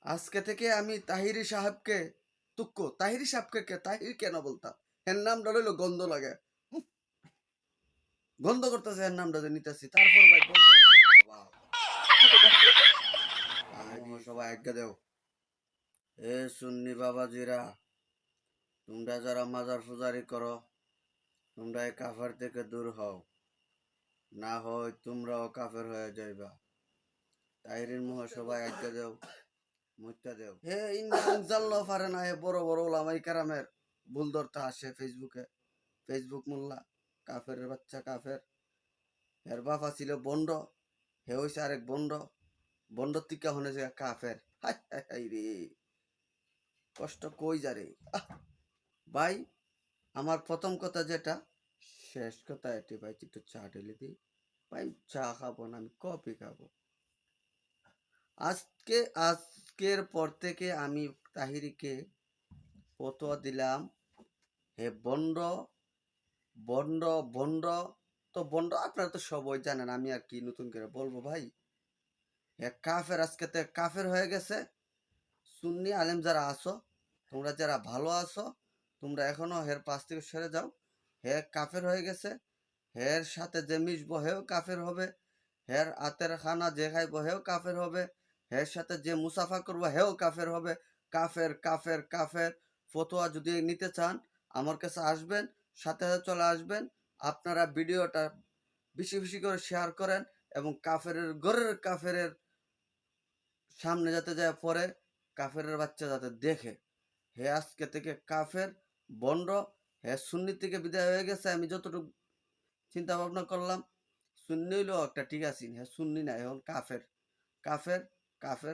আজকে থেকে আমি তাহিরি সাহেবকে তাহিরি সাহেবকে তাহির কেন বলতাম? এর নামটা রইলো গন্ধ লাগে। উম, গন্ধ করতেছে এর নামটা যে নিতেছি, তারপর ভাই বলতে হয়, বাবা, সবাই আজ্ঞা দেও। এ সুন্নি বাবাজিরা, তোমরা যারা মাজার পূজারি করো, তোমরা এই কাফের থেকে দূর হও, না হয় তোমরাও কাফের হয়ে যাইবা। তাহিরির মুহ সবাই আজ্ঞা দেও, মুত্যা দেও। হে ইন্নান জাল্লা পারে না, হে বড় বড় ওলামাই কারামের ভুল ধরতে আসে ফেসবুক মোল্লা, কাফের বাচ্চা কাফের। এর বাপা ছিল বন্ড, হে হইছে আরেক বন্ড, বন্ড টিকা হনে যে কাফের। হাই হাই হাই রে, কষ্ট কই যা রে। ভাই, আমার প্রথম কথা যেটা, শেষ কথা এটি ভাই, একটু চা ঢেলে দিই। ভাই চা খাবো না, আমি কফি খাবো। আজকে আজকের পর থেকে আমি তাহিরিকে ফতোয়া দিলাম, হে বন্ড, বন্ড, বন্ড। তো বন্ড আপনারা তো সবাই জানেন, আমি আর কি নতুন করে বলবো ভাই। হে কাফের, আজকে তো কাফের হয়ে গেছে। সুন্নি আলেম যারা আছো, তোমরা যারা ভালো আছো, তোমরা এখনো হের পাশ থেকে সরে যাও। হে কাফের হয়ে গেছে, হের সাথে যে মিশবো হেও কাফের হবে, হের আতের খানা যে খাইবো হেও কাফের হবে, হের সাথে যে মুসাফা করবো হেও কাফের হবে। কাফের কাফের কাফের। ফতোয়া যদি নিতে চান আমার কাছে আসবেন, সাথে সাথে চলে আসবেন। আপনারা ভিডিওটা বেশি বেশি করে শেয়ার করেন, এবং কাফেরের সামনে যাতে যায় পরে, কাফেরের বাচ্চা যাতে দেখে হে আজকে থেকে কাফের, বন্ড। হে সুন্নি থেকে বিদায় হয়ে গেছে, আমি যতটুকু চিন্তা ভাবনা করলাম। সুন্নি হইলেও একটা ঠিক আছে, হ্যাঁ সুন্নি না, এখন কাফের, কাফের, কাফের।